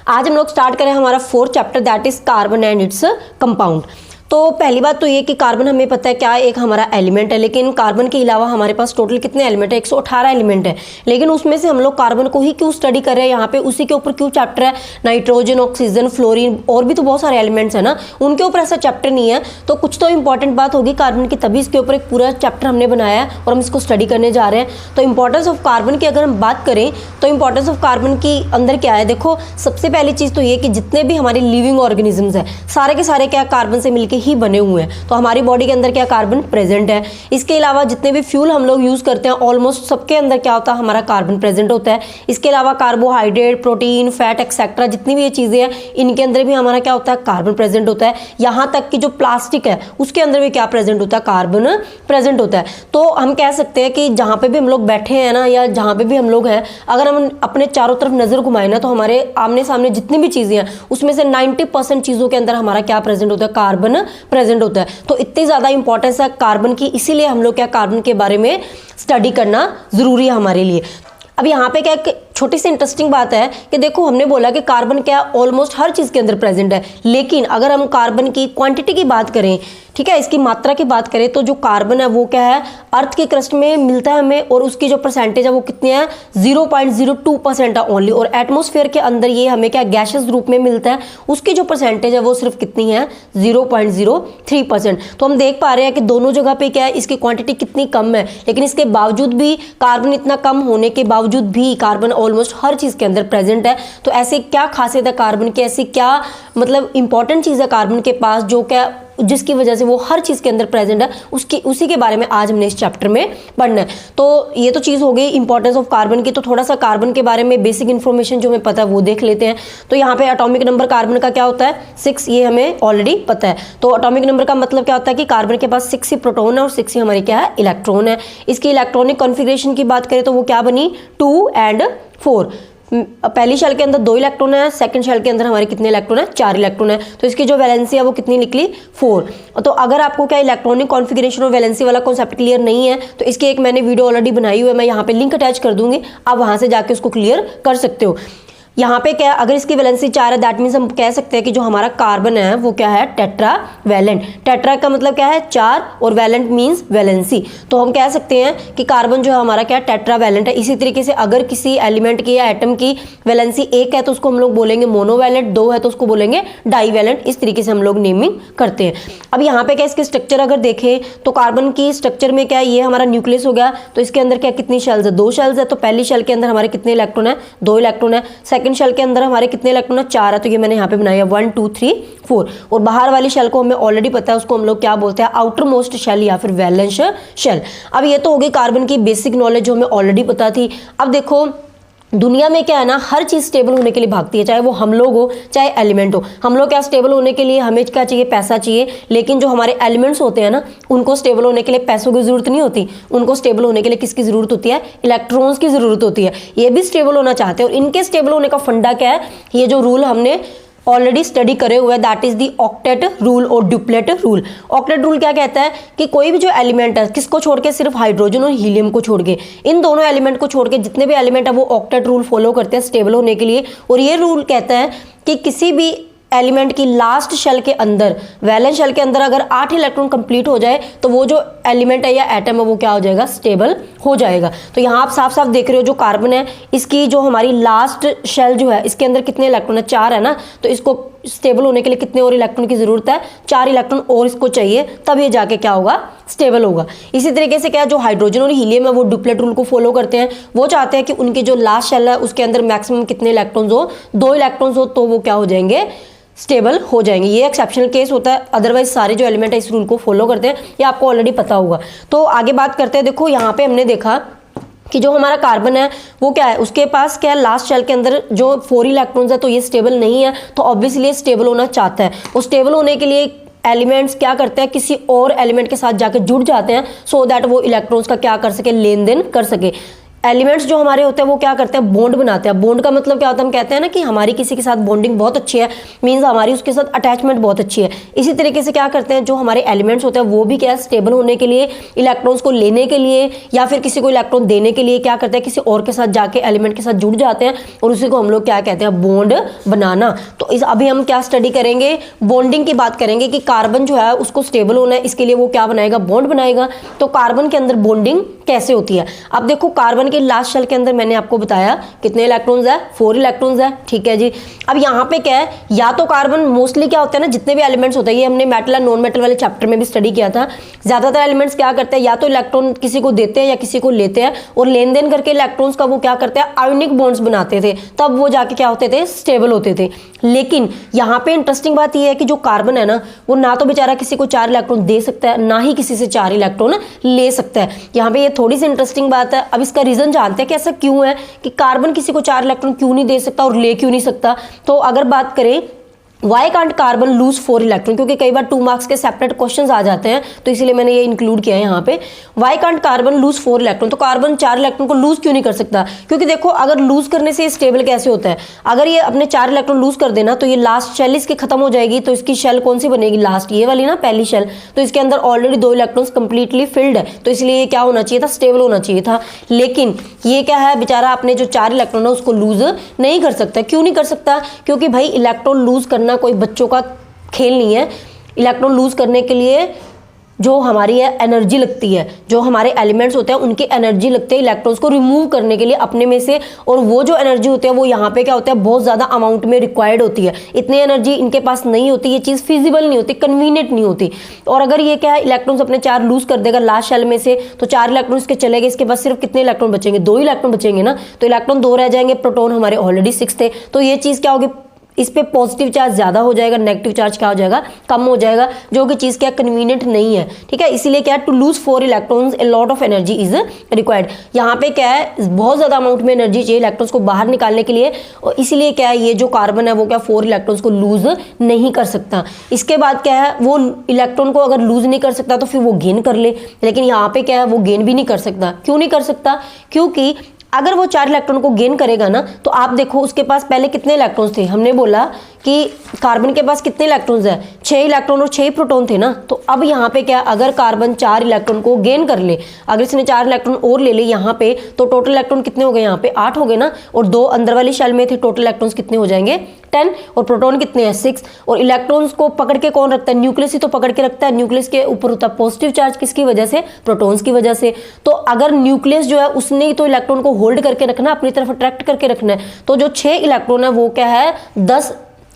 आज हम लोग स्टार्ट करें हमारा 4th chapter that is carbon and its compound. तो पहली बात तो ये कि कार्बन हमें पता है क्या एक हमारा एलिमेंट है, लेकिन कार्बन के अलावा हमारे पास टोटल कितने एलिमेंट है, 118 एलिमेंट है। लेकिन उसमें से हम लोग कार्बन को ही क्यों स्टडी कर रहे हैं यहाँ पे, उसी के ऊपर क्यों चैप्टर है। नाइट्रोजन, ऑक्सीजन, फ्लोरीन और भी तो बहुत सारे एलिमेंट्स है ना, उनके ऊपर ऐसा चैप्टर नहीं है। तो कुछ तो इंपॉर्टेंट बात होगी कार्बन की, तभी इसके ऊपर एक पूरा चैप्टर हमने बनाया है और हम इसको स्टडी करने जा रहे हैं। तो इंपॉर्टेंस ऑफ कार्बन की अगर हम बात करें तो इंपॉर्टेंस ऑफ कार्बन की अंदर क्या है, देखो सबसे पहली चीज़ तो ये कि जितने भी हमारे लिविंग ऑर्गेनिजम्स हैं सारे के सारे क्या कार्बन से मिलकर ही बने हुए हैं। तो हमारी बॉडी के अंदर क्या कार्बन प्रेजेंट है। इसके अलावा जितने भी फ्यूल हम लोग यूज करते हैं ऑलमोस्ट सबके अंदर क्या होता है, हमारा कार्बन प्रेजेंट होता है। इसके अलावा कार्बोहाइड्रेट, प्रोटीन, फैट एक्सेट्रा जितनी भी ये चीजें हैं इनके अंदर भी हमारा क्या होता है, कार्बन प्रेजेंट होता है। यहाँ तक कि जो प्लास्टिक है उसके अंदर भी क्या प्रेजेंट होता है, कार्बन प्रेजेंट होता है। तो हम कह सकते हैं कि जहाँ पे भी हम लोग बैठे हैं ना, या जहाँ पे भी हम लोग हैं, अगर हम अपने चारों तरफ नजर घुमाए ना तो हमारे आमने सामने जितनी भी चीजें हैं उसमें से 90% चीजों के अंदर हमारा क्या प्रेजेंट होता है, कार्बन प्रेजेंट होता है। तो इतनी ज्यादा इंपॉर्टेंस है कार्बन की, इसीलिए हम लोग क्या कार्बन के बारे में स्टडी करना जरूरी है हमारे लिए। अब यहाँ पे क्या छोटी सी इंटरेस्टिंग बात है कि देखो हमने बोला कि कार्बन क्या ऑलमोस्ट हर चीज के अंदर प्रेजेंट है, लेकिन अगर हम कार्बन की क्वांटिटी की बात करें, ठीक है, इसकी मात्रा की बात करें, तो जो कार्बन है वो क्या है, अर्थ के क्रस्ट में मिलता है हमें, और उसकी जो परसेंटेज है वो कितनी है, 0.02% है ओनली। और एटमॉस्फेयर के अंदर ये हमें क्या गैसेस रूप में मिलता है, उसकी जो परसेंटेज है वो सिर्फ कितनी है, 0.03%। तो हम देख पा रहे हैं कि दोनों जगह पे क्या है, इसकी क्वांटिटी कितनी कम है, लेकिन इसके बावजूद भी कार्बन इतना कम होने के बावजूद भी कार्बन ऑलमोस्ट हर चीज के अंदर प्रेजेंट है। तो ऐसे क्या खासियत है कार्बन की, ऐसी क्या मतलब इंपॉर्टेंट चीज है कार्बन के पास जो क्या जिसकी वजह से वो हर चीज के अंदर प्रेजेंट है, उसी के बारे में आज हमने इस चैप्टर में पढ़ना है। तो ये तो चीज हो गई इंपॉर्टेंस ऑफ कार्बन की। तो थोड़ा सा कार्बन के बारे में बेसिक इन्फॉर्मेशन जो हमें पता है वो देख लेते हैं। तो यहाँ पे एटॉमिक नंबर कार्बन का क्या होता है, 6, ये हमें ऑलरेडी पता है। तो एटॉमिक नंबर का मतलब क्या होता है कि कार्बन के पास 6 ही प्रोटॉन है और 6 ही हमारी क्या है, इलेक्ट्रॉन है। इसकी इलेक्ट्रॉनिक कॉन्फ़िगरेशन की बात करें तो वो क्या बनी, 2 and 4। पहली शेल के अंदर 2 इलेक्ट्रॉन है, सेकंड शेल के अंदर हमारे कितने इलेक्ट्रॉन है, 4 इलेक्ट्रॉन है। तो इसकी जो वैलेंसी है वो कितनी निकली, 4। तो अगर आपको क्या इलेक्ट्रॉनिक कॉन्फ़िगरेशन और वैलेंसी वाला कॉन्सेप्ट क्लियर नहीं है तो इसकी एक मैंने वीडियो ऑलरेडी बनाई हुई है, मैं यहाँ पे लिंक अटैच कर दूंगी, आप वहां से जाके उसको क्लियर कर सकते हो। यहाँ पे क्या, अगर इसकी वैलेंसी 4 है दैट मीन्स हम कह सकते हैं कि जो हमारा कार्बन है वो क्या है, टेट्रा वैलेंट। टेट्रा का मतलब क्या है, 4, और वैलेंट मीन्स वैलेंसी। तो हम कह सकते हैं कि कार्बन जो है हमारा क्या टेट्रा वैलेंट है। इसी तरीके से अगर किसी एलिमेंट की या एटम की वैलेंसी 1 है तो उसको हम लोग बोलेंगे मोनोवैलेंट, 2 है तो उसको बोलेंगे डाईवैलेंट। इस तरीके से हम लोग नेमिंग करते हैं। अब यहाँ पे क्या इसके स्ट्रक्चर अगर देखें तो कार्बन की स्ट्रक्चर में क्या, ये हमारा न्यूक्लियस हो गया, तो इसके अंदर क्या कितनी शेल्स है, 2 शेल्स है। तो पहली शेल के अंदर हमारे कितने इलेक्ट्रॉन है, 2 इलेक्ट्रॉन है। सेकंड शेल के अंदर हमारे कितने इलेक्ट्रॉन है, 4 है। तो ये मैंने यहाँ पे बनाया 1 2 3 4। और बाहर वाली शेल को हमें ऑलरेडी पता है, उसको हम लोग क्या बोलते हैं, आउटर मोस्ट शेल या फिर वैलेंस शेल। अब ये तो हो गई कार्बन की बेसिक नॉलेज जो हमें ऑलरेडी पता थी। अब देखो दुनिया में क्या है ना, हर चीज स्टेबल होने के लिए भागती है, चाहे वो हम लोग हो चाहे एलिमेंट हो। हम लोग क्या स्टेबल होने के लिए हमें क्या चाहिए, पैसा चाहिए। लेकिन जो हमारे एलिमेंट्स होते हैं ना, उनको स्टेबल होने के लिए पैसों की जरूरत नहीं होती, उनको स्टेबल होने के लिए किसकी जरूरत होती है, इलेक्ट्रॉन्स की जरूरत होती है। ये भी स्टेबल होना चाहते हैं और इनके स्टेबल होने का फंडा क्या है, ये जो रूल हमने ऑलरेडी स्टडी करे हुए, that is the octet rule और ड्यूप्लेट रूल। ऑक्टेट रूल क्या कहता है कि कोई भी जो एलिमेंट है, किसको छोड़ के, सिर्फ हाइड्रोजन और हीलियम को छोड़ के, इन दोनों एलिमेंट को छोड़ के जितने भी एलिमेंट है वो ऑक्टेट रूल फॉलो करते हैं स्टेबल होने के लिए। और ये रूल कहता है कि किसी भी एलिमेंट की लास्ट शेल के अंदर, वैलेंस शेल के अंदर अगर 8 इलेक्ट्रॉन कंप्लीट हो जाए तो वो जो एलिमेंट है या एटम है वो क्या हो जाएगा, स्टेबल हो जाएगा। तो यहाँ आप साफ साफ देख रहे हो जो कार्बन है, इसकी जो हमारी लास्ट शेल जो है इसके अंदर कितने इलेक्ट्रॉन है, 4 है ना। तो इसको स्टेबल होने के लिए कितने और इलेक्ट्रॉन की जरूरत है, 4 इलेक्ट्रॉन और इसको चाहिए, तब ये जाके क्या होगा, स्टेबल होगा। इसी तरीके से क्या जो हाइड्रोजन और हीलियम है वो डुप्लेट रूल को फॉलो करते हैं। वो चाहते हैं कि उनकी जो लास्ट शेल है उसके अंदर मैक्सिमम कितने इलेक्ट्रॉन्स हो, 2 इलेक्ट्रॉन्स हो, तो वो क्या हो जाएंगे, स्टेबल हो जाएंगे। ये एक्सेप्शनल केस होता है, अदरवाइज सारे जो एलिमेंट है इस रूल को फॉलो करते हैं, ये आपको ऑलरेडी पता होगा। तो आगे बात करते हैं। देखो यहाँ पे हमने देखा कि जो हमारा कार्बन है वो क्या है, उसके पास क्या है, लास्ट शेल के अंदर जो 4 इलेक्ट्रॉन्स है, तो ये स्टेबल नहीं है। तो ऑब्वियसली स्टेबल होना चाहता है, वो स्टेबल होने के लिए एलिमेंट्स क्या करते हैं, किसी और एलिमेंट के साथ जाकर जुड़ जाते हैं, सो दैट वो इलेक्ट्रॉन्स का क्या कर सके, लेन देन कर सके। एलिमेंट्स जो हमारे होते हैं वो क्या करते हैं, बॉन्ड बनाते हैं। बॉन्ड का मतलब क्या होता है, हम कहते हैं ना कि हमारी किसी के साथ बॉन्डिंग बहुत अच्छी है, मींस हमारी उसके साथ अटैचमेंट बहुत अच्छी है। इसी तरीके से क्या करते हैं, जो हमारे एलिमेंट्स होते हैं वो भी क्या स्टेबल होने के लिए, इलेक्ट्रॉन्स को लेने के लिए या फिर किसी को इलेक्ट्रॉन देने के लिए क्या करते हैं, किसी और के साथ जाके एलिमेंट के साथ जुड़ जाते हैं और उसी को हम लोग क्या कहते हैं, बॉन्ड बनाना। तो इस अभी हम क्या स्टडी करेंगे, बॉन्डिंग की बात करेंगे कि कार्बन जो है उसको स्टेबल होना है, इसके लिए वो क्या बनाएगा, बॉन्ड बनाएगा। तो कार्बन के अंदर बॉन्डिंग कैसे होती है। अब देखो कार्बन के लास्ट शेल के अंदर मैंने आपको बताया कितने इलेक्ट्रॉन्स है, 4 इलेक्ट्रॉन्स है, ठीक है जी। अब यहाँ पे क्या है, या तो कार्बन मोस्टली क्या होता है ना, जितने भी एलिमेंट्स होते हैं, ये हमने मेटल और नॉन मेटल वाले चैप्टर में भी स्टडी किया था, ज्यादातर एलिमेंट्स क्या करते हैं, या तो इलेक्ट्रॉन किसी को देते हैं या किसी को लेते हैं, और लेन देन करके इलेक्ट्रॉन्स का वो क्या करते हैं, आयोनिक बॉन्ड्स बनाते थे, तब वो जाके क्या होते थे, स्टेबल होते थे। लेकिन यहाँ पे इंटरेस्टिंग बात यह है कि जो कार्बन है ना, वो ना तो बेचारा किसी को 4 इलेक्ट्रॉन दे सकता है, ना ही किसी से 4 इलेक्ट्रॉन ले सकता है। यहाँ पे ये थोड़ी सी इंटरेस्टिंग बात है। अब इसका रीजन जानते हैं कि ऐसा क्यों है कि कार्बन किसी को 4 इलेक्ट्रॉन क्यों नहीं दे सकता और ले क्यों नहीं सकता। तो अगर बात करें why can't carbon lose 4 electron, क्योंकि कई बार 2 मार्क्स के सेपरेट क्वेश्चंस आ जाते हैं, तो इसीलिए मैंने ये इंक्लूड किया है यहाँ पे। Why can't carbon lose 4 electron, तो कार्बन 4 इलेक्ट्रॉन को लूज क्यों नहीं कर सकता, क्योंकि देखो अगर लूज करने से स्टेबल कैसे होता है, अगर ये अपने 4 इलेक्ट्रॉन लूज कर देना तो ये लास्ट शेल इसकी खत्म हो जाएगी, तो इसकी शेल कौन सी बनेगी, लास्ट ये वाली ना, पहली शेल, तो इसके अंदर ऑलरेडी 2 इलेक्ट्रॉन्स कंप्लीटली फिल्ड है, तो इसलिए ये क्या होना चाहिए था, स्टेबल होना चाहिए था। लेकिन ये क्या है, बेचारा अपने जो 4 इलेक्ट्रॉन है उसको लूज नहीं कर सकता। क्यों नहीं कर सकता, क्योंकि भाई इलेक्ट्रॉन लूज करना कोई बच्चों का खेल नहीं है। इलेक्ट्रॉन लूज करने के लिए जो हमारी है एनर्जी लगती है, जो हमारे एलिमेंट्स होते हैं उनकी एनर्जी लगती है इलेक्ट्रॉन्स को रिमूव करने के लिए अपने में से, और वो जो एनर्जी होती है वो यहाँ पे क्या होता है, बहुत ज़्यादा अमाउंट में रिक्वायर्ड होती है। इतनी एनर्जी इनके पास नहीं होती, ये चीज़ फिजिबल नहीं होती, कन्वीनियंट नहीं होती। और अगर ये क्या है, इलेक्ट्रॉन्स अपने 4 लूज कर देगा लास्ट शेल में से, तो 4 इलेक्ट्रॉन इसके चले गए, इसके पास सिर्फ कितने इलेक्ट्रॉन बचेंगे, 2 इलेक्ट्रॉन बचेंगे ना, तो इलेक्ट्रॉन 2 रह जाएंगे, प्रोटॉन हमारे ऑलरेडी 6 थे, तो ये चीज़ क्या होगी, इस पे पॉजिटिव चार्ज ज्यादा हो जाएगा, नेगेटिव चार्ज क्या हो जाएगा, कम हो जाएगा, जो कि चीज क्या कन्वीनियंट नहीं है, ठीक है। इसीलिए क्या है, to lose 4 electrons a lot of energy is required. यहाँ पे क्या है, बहुत ज्यादा अमाउंट में एनर्जी चाहिए इलेक्ट्रॉन्स को बाहर निकालने के लिए, और इसीलिए क्या है, ये जो कार्बन है वो क्या 4 इलेक्ट्रॉन्स को लूज नहीं कर सकता। इसके बाद क्या है, वो इलेक्ट्रॉन को अगर लूज नहीं कर सकता तो फिर वो गेन कर ले, लेकिन यहाँ पे क्या है, वो गेन भी नहीं कर सकता। क्यों नहीं कर सकता, क्योंकि अगर वो 4 इलेक्ट्रॉन को गेन करेगा ना, तो आप देखो उसके पास पहले कितने इलेक्ट्रॉन्स थे, हमने बोला कि कार्बन के पास कितने इलेक्ट्रॉन्स है, 6 इलेक्ट्रॉन और 6 प्रोटॉन थे ना। तो अब यहाँ पे क्या, अगर कार्बन 4 इलेक्ट्रॉन को गेन कर ले, अगर इसने 4 इलेक्ट्रॉन और ले ले यहाँ पे, तो टोटल इलेक्ट्रॉन कितने हो गए, यहाँ पे 8 हो गए ना, और 2 अंदर वाली शेल में थे, टोटल इलेक्ट्रॉन्स कितने हो जाएंगे, 10, और प्रोटॉन कितने हैं, 6। और इलेक्ट्रॉन्स को पकड़ के कौन रखता है, न्यूक्लियस ही तो पकड़ के रखता है। न्यूक्लियस के ऊपर होता है पॉजिटिव चार्ज, किसकी वजह से, प्रोटॉन्स की वजह से। तो अगर न्यूक्लियस जो है उसने ही तो इलेक्ट्रॉन को होल्ड करके रखना, अपनी तरफ अट्रैक्ट करके रखना है, तो जो 6 इलेक्ट्रॉन है वो क्या है,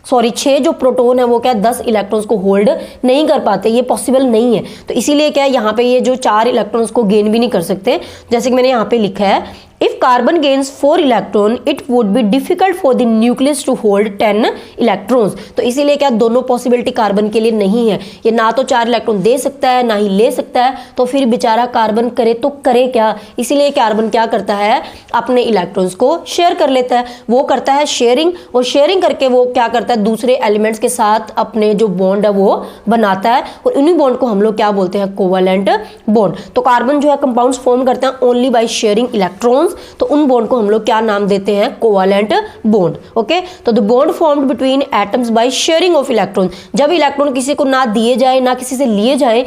6 जो प्रोटॉन है वो क्या 10 इलेक्ट्रॉन्स को होल्ड नहीं कर पाते, ये पॉसिबल नहीं है। तो इसीलिए क्या है, यहाँ पे ये जो 4 इलेक्ट्रॉन्स को गेन भी नहीं कर सकते, जैसे कि मैंने यहाँ पे लिखा है, if carbon gains 4 electron it would be difficult for the nucleus to hold 10 electrons। तो इसीलिए क्या दोनों पॉसिबिलिटी कार्बन के लिए नहीं है, ये ना तो 4 इलेक्ट्रॉन दे सकता है ना ही ले सकता है, तो फिर बेचारा कार्बन करे तो करे क्या। इसीलिए कार्बन क्या करता है, अपने इलेक्ट्रॉन्स को शेयर कर लेता है, वो करता है शेयरिंग, और शेयरिंग करके वो क्या करता है, दूसरे एलिमेंट्स के साथ अपने जो बॉन्ड है वो बनाता है, और उन्हीं बॉन्ड को हम लोग क्या बोलते हैं, कोवैलेंट बॉन्ड। तो कार्बन जो है कंपाउंड्स फॉर्म करते हैं ओनली बाय शेयरिंग इलेक्ट्रॉन्स, तो उन बॉन्ड को हम लोग क्या नाम देते हैं, कोवैलेंट बॉन्ड। ओके, तो the bond formed between atoms by sharing of electron, जब इलेक्ट्रॉन किसी को ना दिए जाए ना किसी से लिए जाए,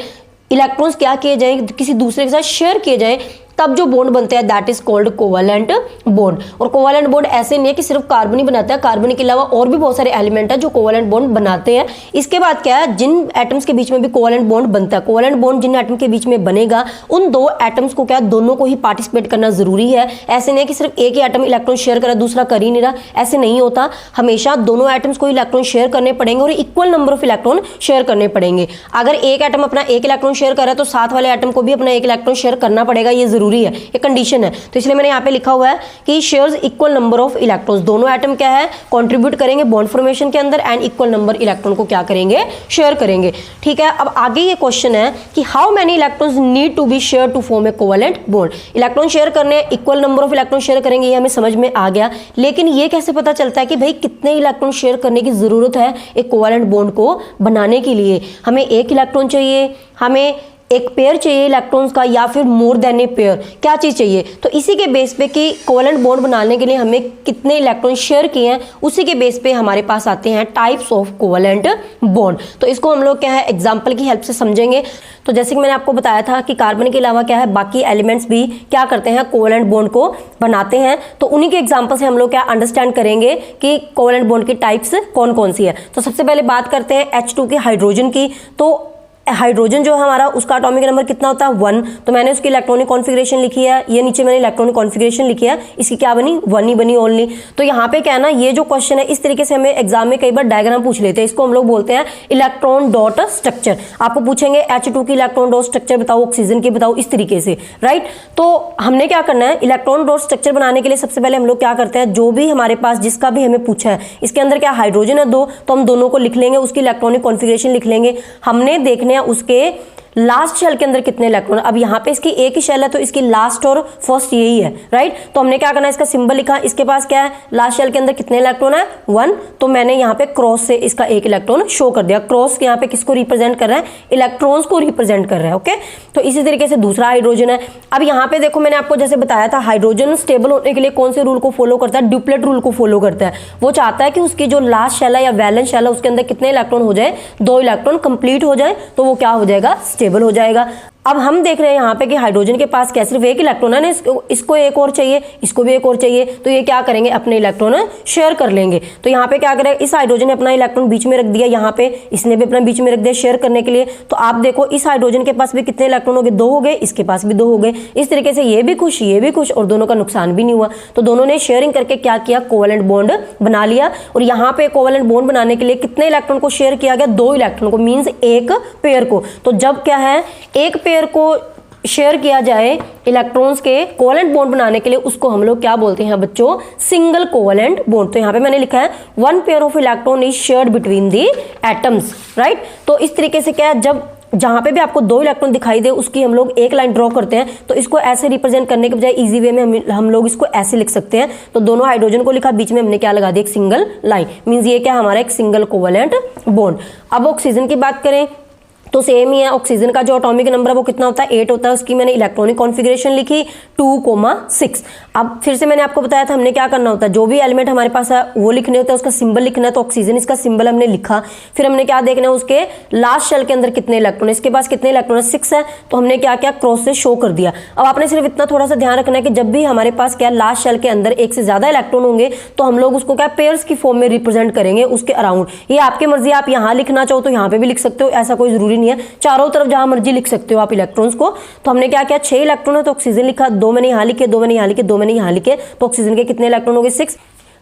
इलेक्ट्रॉन्स क्या किए जाए, किसी दूसरे के साथ शेयर किए जाए, तब जो बॉन्ड बनते हैं that is called covalent bond. और कोवैलेंट बॉन्ड ऐसे नहीं है कि सिर्फ कार्बन ही बनाता है, कार्बन के अलावा और भी बहुत सारे एलिमेंट है जो कोवैलेंट बॉन्ड बनाते हैं। इसके बाद क्या है, जिन एटम्स के बीच में भी कोवैलेंट बॉन्ड बनता है, कोवैलेंट बॉन्ड जिन एटम के बीच में बनेगा, उन 2 एटम्स को क्या दोनों को ही पार्टिसिपेट करना जरूरी है। ऐसे नहीं है कि सिर्फ एक ही एटम इलेक्ट्रॉन शेयर कर रहा है दूसरा कर ही नहीं रहा, ऐसे नहीं होता। हमेशा दोनों एटम्स को इलेक्ट्रॉन शेयर करने पड़ेंगे और equal number of electron share करने पड़ेंगे। अगर एक एटम अपना 1 इलेक्ट्रॉन शेयर कर रहा है तो साथ वाले एटम को भी अपना 1 इलेक्ट्रॉन शेयर करना पड़ेगा, ये जरूरी है, ये कंडीशन है। तो इसलिए मैंने यहाँ पे लिखा हुआ है कि shares equal number of electrons, दोनों एटम क्या है, कंट्रीब्यूट करेंगे बॉन्ड फॉर्मेशन के अंदर, एंड इक्वल नंबर इलेक्ट्रॉन को क्या करेंगे, शेयर करेंगे। ठीक है, अब आगे ये क्वेश्चन है कि how many electrons need to be share to form a covalent bond. Electron share करने, equal number of electron share करेंगे, ये हमें समझ में आ गया, लेकिन ये कैसे पता चलता है कि भाई कितने इलेक्ट्रॉन शेयर करने की जरूरत है एक कोवैलेंट बॉन्ड को बनाने के लिए। हमें 1 इलेक्ट्रॉन चाहिए, हमें एक पेयर चाहिए इलेक्ट्रॉन्स का या फिर मोर देन ए पेयर, क्या चीज़ चाहिए। तो इसी के बेस पे कि कोवेलेंट बॉन्ड बनाने के लिए हमें कितने इलेक्ट्रॉन शेयर किए हैं, उसी के बेस पे हमारे पास आते हैं टाइप्स ऑफ कोवेलेंट बॉन्ड। तो इसको हम लोग क्या है एग्जाम्पल की हेल्प से समझेंगे। तो जैसे कि मैंने आपको बताया था कि कार्बन के अलावा क्या है बाकी एलिमेंट्स भी क्या करते हैं, कोवेलेंट बॉन्ड को बनाते हैं। तो उन्हीं के एग्जाम्पल से हम लोग क्या अंडरस्टैंड करेंगे कि कोवेलेंट बॉन्ड की टाइप्स कौन कौन सी है। तो सबसे पहले बात करते हैं H2 के हाइड्रोजन की। तो हाइड्रोजन जो है हमारा उसका एटॉमिक नंबर कितना होता है 1। तो मैंने उसकी इलेक्ट्रॉनिक कॉन्फ़िगरेशन लिखी है, ये नीचे मैंने इलेक्ट्रॉनिक कॉन्फ़िगरेशन लिखी है, इसकी क्या बनी 1 ही बनी ओनली। तो यहाँ पे क्या है ना, ये जो क्वेश्चन है इस तरीके से हमें एग्जाम में कई बार डायग्राम पूछ लेते हैं, इसको हम लोग बोलते हैं इलेक्ट्रॉन डॉट स्ट्रक्चर। आपको पूछेंगे H2 की इलेक्ट्रॉन डॉट स्ट्रक्चर बताओ, ऑक्सीजन की बताओ, इस तरीके से, राइट। तो हमने क्या करना है, इलेक्ट्रॉन डॉट स्ट्रक्चर बनाने के लिए सबसे पहले हम लोग क्या करते हैं, जो भी हमारे पास जिसका भी हमें पूछा है इसके अंदर क्या हाइड्रोजन है 2, तो हम दोनों को लिख लेंगे, उसकी इलेक्ट्रॉनिक कॉन्फ़िगरेशन लिख लेंगे। हमने देखने हैं उसके लास्ट शेल के अंदर कितने इलेक्ट्रॉन। अब यहाँ पे इसकी एक ही शेल है तो इसकी लास्ट और फर्स्ट यही है, राइट। तो हमने क्या करना है, इसका सिंबल लिखा, इसके पास क्या है लास्ट शेल के अंदर कितने इलेक्ट्रॉन है 1। तो मैंने यहाँ पे क्रॉस से इसका एक इलेक्ट्रॉन शो कर दिया। क्रॉस यहाँ पे किसको रिप्रेजेंट कर रहा है, इलेक्ट्रॉन्स को रिप्रेजेंट कर रहा है, ओके। तो इसी तरीके से दूसरा हाइड्रोजन है। अब यहाँ पे देखो मैंने आपको जैसे बताया था हाइड्रोजन स्टेबल होने के लिए कौन से रूल को फॉलो करता है, ड्यूप्लेट रूल को फॉलो करता है। वो चाहता है कि उसकी जो लास्ट शेल है या वैलेंस शेल है उसके अंदर कितने इलेक्ट्रॉन हो जाए, 2 इलेक्ट्रॉन कंप्लीट हो जाए, तो वो क्या हो जाएगा, स्टेबल हो जाएगा। अब हम देख रहे हैं यहाँ पे कि हाइड्रोजन के पास क्या सिर्फ एक इलेक्ट्रॉन है ना, इसको एक और चाहिए, इसको भी एक और चाहिए, तो ये क्या करेंगे अपने इलेक्ट्रॉन शेयर कर लेंगे। तो यहाँ पे क्या करें, इस हाइड्रोजन ने अपना इलेक्ट्रॉन बीच में रख दिया, यहाँ पे इसने भी अपना बीच में रख दिया शेयर करने के लिए। तो आप देखो इस हाइड्रोजन के पास भी कितने इलेक्ट्रॉन हो गए, 2 हो गए, इसके पास भी 2 हो गए। इस तरीके से ये भी खुश ये भी खुश और दोनों का नुकसान भी नहीं हुआ। तो दोनों ने शेयरिंग करके क्या किया, कोवेलेंट बॉन्ड बना लिया। और यहाँ पे कोवेलेंट बॉन्ड बनाने के लिए कितने इलेक्ट्रॉन को शेयर किया गया, 2 इलेक्ट्रॉन को, मीन्स एक पेयर को। तो जब क्या है एक पेयर को शेयर किया जाए इलेक्ट्रॉन्स के कोवेलेंट बॉन्ड बनाने के लिए, उसको हम लोग क्या बोलते हैं बच्चों, सिंगल कोवेलेंट बॉन्ड। तो यहाँ पे मैंने लिखा है 1 pair of electron is shared between the atoms, right. तो इस तरीके से क्या है, जब जहां पे भी आपको 2 इलेक्ट्रॉन दिखाई दे उसकी हम लोग एक लाइन ड्रॉ करते हैं। तो इसको ऐसे रिप्रेजेंट करने के बजाय इजी वे में हम लोग इसको ऐसे लिख सकते हैं। तो दोनों हाइड्रोजन को लिखा, बीच में हमने क्या लगा दिया, एक सिंगल लाइन, मींस ये क्या हमारा एक सिंगल कोवेलेंट बॉन्ड। अब ऑक्सीजन की बात करें तो सेम ही है, ऑक्सीजन का जो एटॉमिक नंबर है वो कितना होता है 8 होता है। उसकी मैंने इलेक्ट्रॉनिक कॉन्फ़िगरेशन लिखी 2,6। अब फिर से मैंने आपको बताया था हमने क्या करना होता है, जो भी एलिमेंट हमारे पास है वो लिखने होता है, उसका सिंबल लिखना है। तो ऑक्सीजन इसका सिंबल हमने लिखा, फिर हमने क्या देखना है उसके लास्ट शेल के अंदर कितने इलेक्ट्रॉन, इसके पास कितने इलेक्ट्रॉन 6 है, तो हमने क्या किया क्रॉस से शो कर दिया। अब आपने सिर्फ इतना थोड़ा सा ध्यान रखना है कि जब भी हमारे पास क्या लास्ट शेल के अंदर एक से ज्यादा इलेक्ट्रॉन होंगे तो हम लोग उसको क्या पेयर्स की फॉर्म में रिप्रेजेंट करेंगे उसके अराउंड। ये आपकी मर्जी, आप यहाँ लिखना चाहो तो यहाँ पे भी लिख सकते हो, ऐसा कोई जरूरी नहीं है, चारों तरफ जहां मर्जी लिख सकते हो आप इलेक्ट्रॉन्स को। तो हमने क्या किया 6 इलेक्ट्रॉन है तो ऑक्सीजन लिखा, 2 मैंने यहाँ लिखे, 2 मैंने यहाँ लिखे, 2 मैंने यहाँ लिखे, तो ऑक्सीजन के कितने इलेक्ट्रॉन हो गए 6।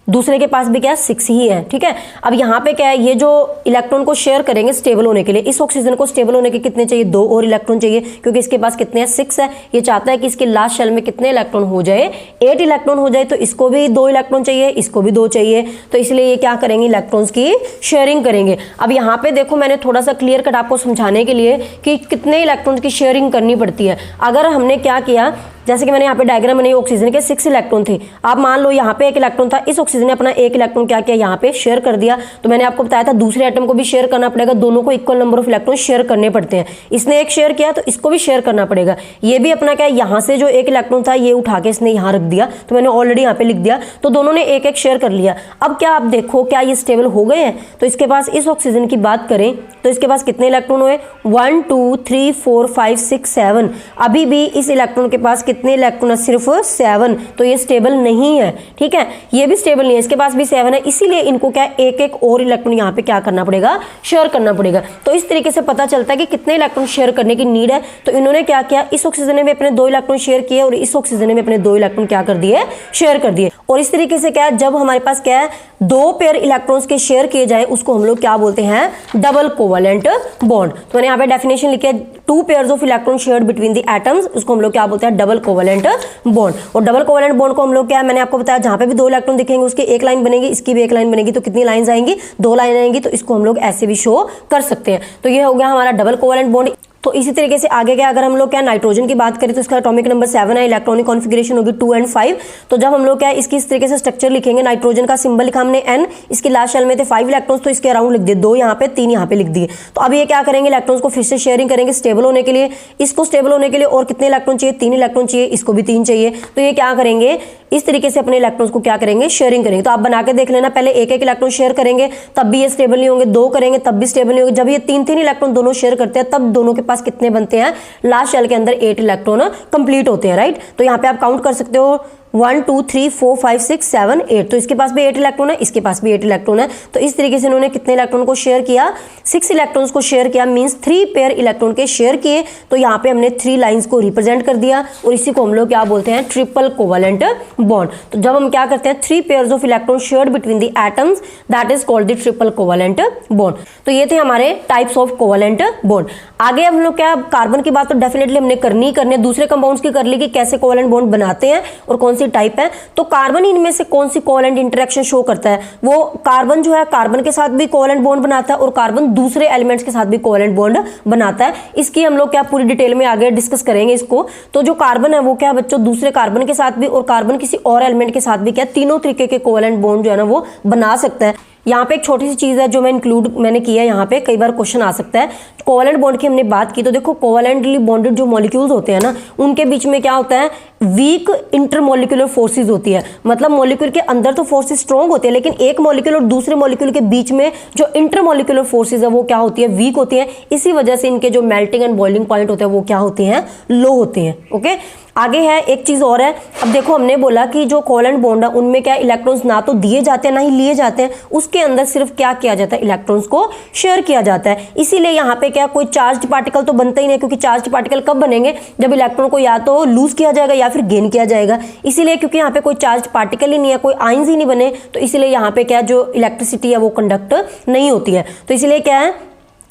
दूसरे के पास भी क्या 6 ही है, ठीक है। अब यहाँ पे क्या है, ये जो इलेक्ट्रॉन को शेयर करेंगे स्टेबल होने के लिए, इस ऑक्सीजन को स्टेबल होने के कितने चाहिए, 2 और इलेक्ट्रॉन चाहिए, क्योंकि इसके पास कितने हैं 6 है। ये चाहता है कि इसके लास्ट शेल में कितने इलेक्ट्रॉन हो जाए, 8 इलेक्ट्रॉन हो जाए। तो इसको भी 2 इलेक्ट्रॉन चाहिए, इसको भी 2 चाहिए, तो इसलिए ये क्या करेंगे इलेक्ट्रॉन्स की शेयरिंग करेंगे। अब यहाँ पे देखो मैंने थोड़ा सा क्लियर कट आपको समझाने के लिए कि कितने इलेक्ट्रॉन्स की शेयरिंग करनी पड़ती है। अगर हमने क्या किया, जैसे कि मैंने यहाँ पे डायग्राम बनाई, ऑक्सीजन के 6 इलेक्ट्रॉन थे, आप मान लो यहाँ पे 1 इलेक्ट्रॉन था, इस ऑक्सीजन ने अपना 1 इलेक्ट्रॉन क्या किया यहाँ पे शेयर कर दिया। तो मैंने आपको बताया था दूसरे एटम को भी शेयर करना पड़ेगा, दोनों को equal number of electron share करने पड़ते हैं। इसने एक शेयर किया तो इसको भी शेयर करना पड़ेगा। ये भी अपना क्या यहाँ से जो 1 इलेक्ट्रॉन था ये उठा के इसने यहाँ रख दिया, तो मैंने ऑलरेडी यहाँ पे लिख दिया। तो दोनों ने एक एक शेयर कर लिया। अब क्या आप देखो क्या ये स्टेबल हो गए हैं। तो इसके पास इस ऑक्सीजन की बात करें तो इसके पास कितने इलेक्ट्रॉन हुए, 1 2 3 4 5 6 7। अभी भी इस इलेक्ट्रॉन के पास कितने इलेक्ट्रॉन, सिर्फ 7। तो ये स्टेबल नहीं है, ठीक है। ये भी स्टेबल नहीं है, इसके पास भी 7 है, इसीलिए इनको क्या एक एक और इलेक्ट्रॉन यहाँ पे क्या करना पड़ेगा, शेयर करना पड़ेगा। तो इस तरीके से पता चलता है कि कितने इलेक्ट्रॉन शेयर करने की नीड है। तो इन्होंने क्या किया, इस ऑक्सीजन ने भी अपने 2 इलेक्ट्रॉन शेयर किए और इस ऑक्सीजन ने भी अपने 2 इलेक्ट्रॉन क्या कर दिए, शेयर कर दिए। और इस तरीके से क्या है, जब हमारे पास क्या है 2 पेयर इलेक्ट्रॉन्स के शेयर किए जाए उसको हम लोग क्या बोलते हैं, डबल कोवेलेंट बॉन्ड। तो मैंने यहाँ पे डेफिनेशन लिखी है 2 pairs of electron shared between the atoms, उसको हम लोग क्या बोलते हैं, डबल कोवेलेंट बॉन्ड। और डबल कोवेलेंट बॉन्ड को हम लोग क्या है, मैंने आपको बताया जहां पे भी 2 इलेक्ट्रॉन दिखेंगे उसकी एक लाइन बनेगी, इसकी भी एक लाइन बनेगी। तो कितनी लाइंस आएंगी, 2 लाइन आएंगी। तो इसको हम लोग ऐसे भी शो कर सकते हैं। तो ये हो गया हमारा डबल कोवेलेंट बॉन्ड। तो इसी तरीके से आगे क्या, अगर हम लोग क्या नाइट्रोजन की बात करें तो इसका एटॉमिक नंबर 7 है, इलेक्ट्रॉनिक कॉन्फ़िगरेशन होगी 2 and 5। तो जब हम लोग क्या इसकी इस तरीके से स्ट्रक्चर लिखेंगे, नाइट्रोजन का सिंबल लिखा हमने N, इसके लास्ट शेल में थे 5 इलेक्ट्रॉन्स, तो इसके अराउंड लिख दिए 2 यहाँ पे 3 यहाँ पे लिख दिए। तो अब ये क्या करेंगे, इलेक्ट्रॉन्स को फिर से शेयरिंग करेंगे स्टेबल होने के लिए। इसको स्टेबल होने के लिए और कितने इलेक्ट्रॉन चाहिए, 3 इलेक्ट्रॉन चाहिए, इसको भी 3 चाहिए। तो ये क्या करेंगे, इस तरीके से अपने इलेक्ट्रॉन्स को क्या करेंगे, शेयरिंग करेंगे। तो आप बना के देख लेना, पहले एक एक इलेक्ट्रॉन शेयर करेंगे तब भी ये स्टेबल नहीं होंगे, 2 करेंगे तब भी स्टेबल नहीं होंगे। जब ये 3 इलेक्ट्रॉन दोनों शेयर करते हैं तब दोनों के पास कितने बनते हैं, लास्ट शेल के अंदर 8 इलेक्ट्रॉन कंप्लीट होते हैं, राइट। तो यहाँ पे आप काउंट कर सकते हो 1 2 3 4 5 6 7 8। तो इसके पास भी 8 इलेक्ट्रॉन है, इसके पास भी 8 इलेक्ट्रॉन है। तो इस तरीके से इन्होंने कितने इलेक्ट्रॉन को शेयर किया, 6 इलेक्ट्रॉन्स को शेयर किया, मींस 3 पेयर इलेक्ट्रॉन के शेयर किए। तो यहाँ पे हमने 3 लाइंस को रिप्रेजेंट कर दिया और इसी को हम लोग क्या बोलते हैं, ट्रिपल कोवेलेंट बॉन्ड। तो जब हम क्या करते हैं, 3 pairs of electron shared between the atoms, that is called the triple covalent bond. तो ये थे हमारे टाइप्स ऑफ कोवेलेंट बॉन्ड। आगे हम लोग क्या, कार्बन की बात तो डेफिनेटली हमने करनी ही करनी है, दूसरे कंपाउंड्स की कर ली कि कैसे कोवेलेंट बॉन्ड बनाते हैं और कौन सी टाइप है। तो कार्बन इनमें से कौन सी कोवेलेंट इंटरेक्शन शो करता है, वो कार्बन जो है कार्बन के साथ भी कोवेलेंट बॉन्ड बनाता है और कार्बन दूसरे एलिमेंट्स के साथ भी कोवेलेंट बॉन्ड बनाता है। इसकी हम लोग क्या पूरी डिटेल में आगे डिस्कस करेंगे इसको। तो जो कार्बन है वो क्या बच्चों, दूसरे कार्बन के साथ भी और कार्बन किसी और एलिमेंट के साथ भी क्या, तीनों तरीके के कोवेलेंट बॉन्ड जो है ना वो बना सकता है। यहाँ पे एक छोटी सी चीज है जो मैंने किया है, यहाँ पे कई बार क्वेश्चन आ सकता है। कोवेलेंट बॉन्ड की हमने बात की, तो देखो कोवेलेंटली बॉन्डेड जो मॉलिक्यूल्स होते हैं ना, उनके बीच में क्या होता है, वीक इंटरमोलिकुलर फोर्सेज होती है। मतलब मॉलिक्यूल के अंदर तो फोर्सेज स्ट्रॉन्ग होती है, लेकिन एक मॉलिक्यूल और दूसरे मॉलिक्यूल के बीच में जो इंटरमोलिकुलर फोर्सेज है वो क्या होती है, वीक होती है। इसी वजह से इनके जो मेल्टिंग एंड बॉइलिंग पॉइंट होते हैं वो क्या होते हैं, लो होते हैं। ओके, आगे है एक चीज और है। अब देखो हमने बोला कि जो कोवेलेंट बॉन्ड है उनमें क्या इलेक्ट्रॉन्स ना तो दिए जाते हैं ना ही लिए जाते हैं, उसके अंदर सिर्फ क्या किया जाता है, इलेक्ट्रॉन्स को शेयर किया जाता है। इसीलिए यहाँ पे क्या कोई चार्ज्ड पार्टिकल तो बनता ही नहीं, क्योंकि चार्ज्ड पार्टिकल कब बनेंगे, जब इलेक्ट्रॉन को या तो लूज किया जाएगा या फिर गेन किया जाएगा। इसीलिए क्योंकि यहाँ पे कोई चार्ज पार्टिकल ही नहीं है, कोई आयंस ही नहीं बने, तो इसीलिए यहाँ पे क्या जो इलेक्ट्रिसिटी है वो कंडक्ट नहीं होती है। तो इसलिए क्या है,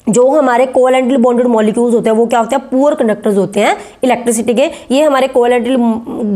जो हमारे कोवेलेंटली बॉन्डेड मॉलिक्यूल्स होते हैं वो क्या होते हैं, पुअर कंडक्टर्स होते हैं इलेक्ट्रिसिटी के। ये हमारे कोवेलेंटली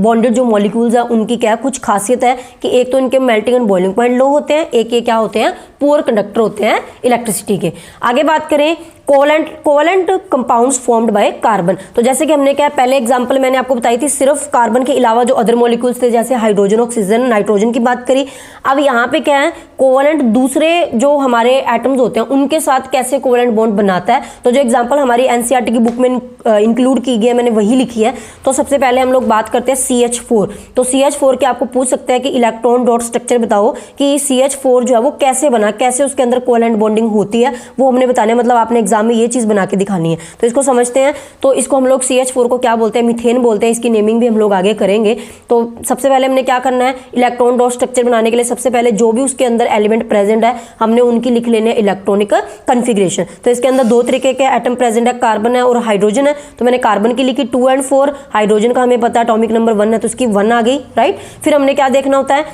बॉन्डेड जो मॉलिक्यूल्स है उनकी क्या कुछ खासियत है कि एक तो इनके मेल्टिंग एंड बॉइलिंग पॉइंट लो होते हैं, एक ये क्या होते हैं, पुअर कंडक्टर होते हैं इलेक्ट्रिसिटी के। आगे बात करें covalent compounds formed by carbon. तो जैसे कि हमने क्या पहले एग्जांपल मैंने आपको बताई थी, सिर्फ कार्बन के अलावा जो अदर मॉलिक्यूल्स थे जैसे हाइड्रोजन, ऑक्सीजन, नाइट्रोजन की बात करी। अब यहाँ पे क्या है, कोवेलेंट दूसरे जो हमारे एटम्स होते हैं उनके साथ कैसे कोवेलेंट बॉन्ड बनाता है। तो जो एग्जांपल हमारी एनसीईआरटी की बुक में इंक्लूड की गई है, मैंने वही लिखी है। तो सबसे पहले हम लोग बात करते हैं CH4। तो CH4 के आपको पूछ सकते हैं कि इलेक्ट्रॉन डॉट स्ट्रक्चर बताओ कि CH4 जो है वो कैसे बना, कैसे उसके अंदर कोवेलेंट बॉन्डिंग होती है, वो हमने बताना, मतलब आपने एग्जाम में ये चीज बना के दिखानी है। तो इसको समझते हैं। तो इसको हम लोग CH4 को क्या बोलते हैं, मीथेन बोलते हैं। इसकी नेमिंग भी हम लोग आगे करेंगे। तो सबसे पहले हमने क्या करना है, इलेक्ट्रॉन डॉट स्ट्रक्चर बनाने के लिए सबसे पहले जो भी उसके अंदर एलिमेंट प्रेजेंट है हमने उनकी लिख लेने इलेक्ट्रॉनिक कन्फिग्रेशन। तो इसके अंदर 2 तरीके के एटम प्रेजेंट है, कार्बन है और हाइड्रोजन है। तो मैंने कार्बन की लिखी 2 and 4, हाइड्रोजन का हमें पता है एटॉमिक नंबर 1 है तो उसकी 1 आ गई, राइट। फिर हमने क्या देखना होता है,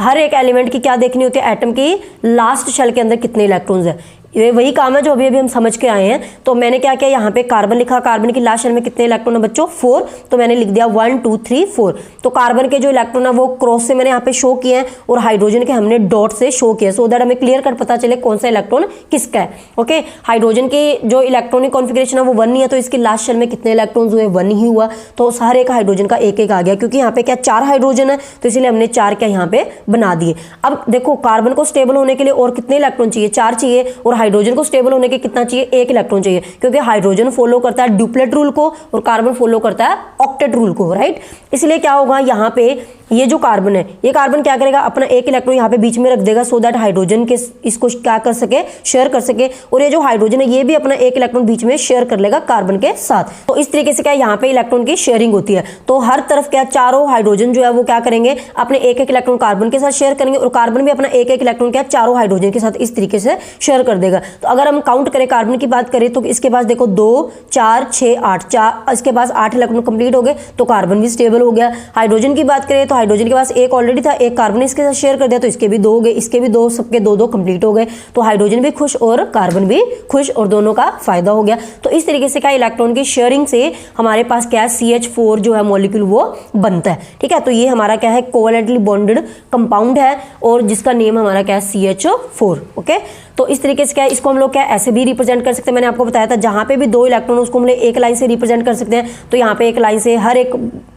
हर एक एलिमेंट की क्या देखनी होती है, एटम की लास्ट शेल के अंदर कितने इलेक्ट्रॉन्स है। ये वही काम है जो अभी हम समझ के आए हैं। तो मैंने क्या किया, यहाँ पे कार्बन लिखा, कार्बन की लास्ट शेल में कितने इलेक्ट्रॉन है बच्चों, 4। तो मैंने लिख दिया 1 2 3 4। तो कार्बन के जो इलेक्ट्रॉन है वो क्रॉस से मैंने यहाँ पे शो किए हैं और हाइड्रोजन के हमने डॉट से शो किया, सो दैट हमें क्लियर कट पता चले कौन सा इलेक्ट्रॉन किसका है। ओके, हाइड्रोजन की जो इलेक्ट्रॉनिक कॉन्फिगरेशन है वो 1 ही है, तो इसकी लास्ट शेल में कितने इलेक्ट्रॉन्स हुए, 1 ही हुआ। तो हर एक हाइड्रोजन का एक एक आ गया, क्योंकि यहाँ पे क्या 4 हाइड्रोजन है तो इसलिए हमने 4 क्या यहाँ पे बना दिए। अब देखो कार्बन को स्टेबल होने के लिए और कितने इलेक्ट्रॉन चाहिए, 4 चाहिए, और हाइड्रोजन को स्टेबल के कितना चाहिए, 1 इलेक्ट्रॉन चाहिए, क्योंकि हाइड्रोजन फॉलो करता है ड्यूप्लेट रूल को और कार्बन फॉलो करता है ऑक्टेट रूल को, राइट। इसलिए क्या होगा, यहाँ पे ये जो कार्बन है, ये कार्बन क्या करेगा, अपना 1 इलेक्ट्रॉन यहाँ पे बीच में रख देगा, सो दैट हाइड्रोजन के इसको क्या कर सके, शेयर कर सके। और ये जो हाइड्रोजन है ये भी अपना 1 इलेक्ट्रॉन बीच में शेयर कर लेगा कार्बन के साथ। तो इस तरीके से क्या यहाँ पे इलेक्ट्रॉन की शेयरिंग होती है। तो हर तरफ क्या चारों हाइड्रोजन जो है वो क्या करेंगे, अपने 1 इलेक्ट्रॉन कार्बन के साथ शेयर करेंगे और कार्बन भी अपना 1 इलेक्ट्रॉन क्या चारों हाइड्रोजन के साथ इस तरीके से शेयर कर देगा। तो अगर हम काउंट करें, कार्बन की बात करें तो इसके पास देखो 2 4 6 8, इसके पास 8 इलेक्ट्रॉन कंप्लीट हो गए तो कार्बन भी स्टेबल हो गया। हाइड्रोजन की बात करें तो तो हाइड्रोजन के पास एक ऑलरेडी था, एक कार्बन इसके साथ शेयर कर दिया तो इसके भी 2 हो गए, इसके भी 2, सबके 2-2 कंप्लीट हो गए। तो हाइड्रोजन भी खुश और कार्बन भी खुश और दोनों का फायदा हो गया। तो इस तरीके से क्या इलेक्ट्रॉन की शेयरिंग से हमारे पास क्या है CH4 जो है मॉलिक्यूल वो बनता है। ठीक है, तो ये हमारा क्या है कोवेलेंटली बॉन्डेड कंपाउंड है और जिसका नेम हमारा क्या है CH4। ओके, तो इस तरीके से क्या है इसको हम लोग क्या ऐसे भी रिप्रेजेंट कर सकते हैं। मैंने आपको बताया था जहां पे भी 2 इलेक्ट्रॉन उसको हम एक लाइन से रिप्रेजेंट कर सकते हैं। तो यहाँ पे एक लाइन से हर एक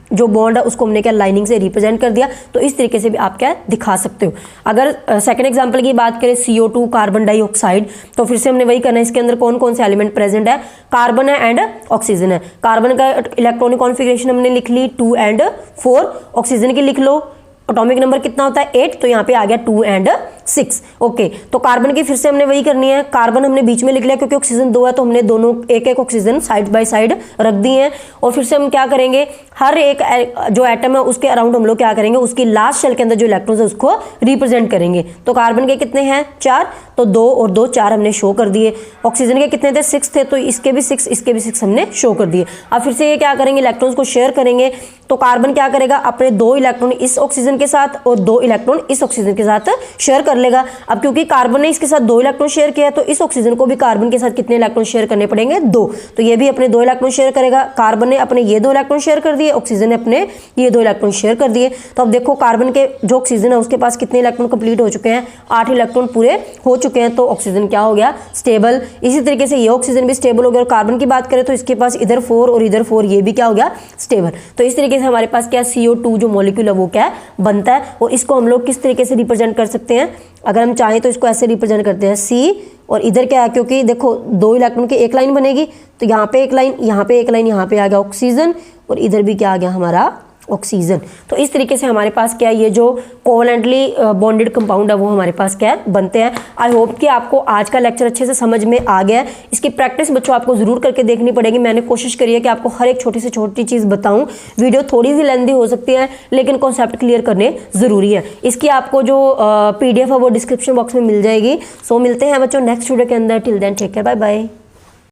जो बॉन्ड है उसको हमने क्या लाइनिंग से रिप्रेजेंट कर दिया। तो इस तरीके से भी आप क्या दिखा सकते हो। अगर सेकंड एग्जांपल की बात करें CO2 कार्बन डाइऑक्साइड, तो फिर से हमने वही करना है। इसके अंदर कौन कौन से एलिमेंट प्रेजेंट है, कार्बन है एंड ऑक्सीजन है। कार्बन का इलेक्ट्रॉनिक कॉन्फिगरेशन हमने लिख ली 2 and 4, ऑक्सीजन की लिख लो, एटॉमिक नंबर कितना होता है 8, तो यहाँ पे आ गया 2 and 6। ओके, तो कार्बन की फिर से हमने वही करनी है, कार्बन हमने बीच में लिख लिया क्योंकि ऑक्सीजन 2 है तो हमने दोनों एक एक ऑक्सीजन साइड बाय साइड रख दी हैं। और फिर से हम क्या करेंगे, हर एक जो एटम है उसके अराउंड हम लोग क्या करेंगे, उसकी लास्ट शेल के अंदर जो इलेक्ट्रॉन्स है उसको रिप्रेजेंट करेंगे। तो कार्बन के कितने हैं 4, तो 2 और 2 4 हमने शो कर दिए। ऑक्सीजन के कितने थे 6 थे, तो इसके भी 6 इसके भी 6 हमने शो कर दिए। अब फिर से ये क्या करेंगे, इलेक्ट्रॉन्स को शेयर करेंगे। तो कार्बन क्या करेगा, अपने 2 इलेक्ट्रॉन इस ऑक्सीजन के साथ और 2 इलेक्ट्रॉन इस ऑक्सीजन के साथ शेयर कर लेगा। अब क्योंकि कार्बन ने इसके साथ 2 इलेक्ट्रॉन शेयर किया है तो इस ऑक्सीजन को भी कार्बन के साथ कितने इलेक्ट्रॉन शेयर करने पड़ेंगे 2। तो ये भी अपने 2 इलेक्ट्रॉन शेयर करेगा। कार्बन ने अपने ये 2 इलेक्ट्रॉन शेयर कर दिए, ऑक्सीजन ने अपने ये 2 इलेक्ट्रॉन शेयर कर दिए। तो अब देखो कार्बन के जो ऑक्सीजन है उसके पास कितने इलेक्ट्रॉन कंप्लीट हो चुके हैं, 8 इलेक्ट्रॉन पूरे हो चुके हैं। तो ऑक्सीजन क्या हो गया, स्टेबल। इसी तरीके से ये ऑक्सीजन भी स्टेबल हो गया। और कार्बन की बात करें तो इसके पास इधर 4 और इधर 4, ये भी क्या हो गया स्टेबल। तो इस तरीके से हमारे पास क्या CO2 जो मॉलिक्यूल है वो क्या बनता है। और इसको हम लोग किस तरीके से रिप्रेजेंट कर सकते हैं, अगर हम चाहें तो इसको ऐसे रिप्रेजेंट करते हैं C, और इधर क्या है, क्योंकि देखो 2 इलेक्ट्रॉन की एक लाइन बनेगी तो यहाँ पे एक लाइन, यहाँ पे एक लाइन, यहाँ पे आ गया ऑक्सीजन और इधर भी क्या आ गया हमारा ऑक्सीजन। तो इस तरीके से हमारे पास क्या है, ये जो कोवेलेंटली बॉन्डेड कंपाउंड है वो हमारे पास क्या है बनते हैं। आई होप कि आपको आज का लेक्चर अच्छे से समझ में आ गया है। इसकी प्रैक्टिस बच्चों आपको जरूर करके देखनी पड़ेगी। मैंने कोशिश करी है कि आपको हर एक छोटी से छोटी चीज़ बताऊं। वीडियो थोड़ी सी लेंथी हो सकती है लेकिन कॉन्सेप्ट क्लियर करने जरूरी है। इसकी आपको जो PDF है वो डिस्क्रिप्शन बॉक्स में मिल जाएगी। सो मिलते हैं बच्चों नेक्स्ट वीडियो के अंदर। Till then take care, bye bye.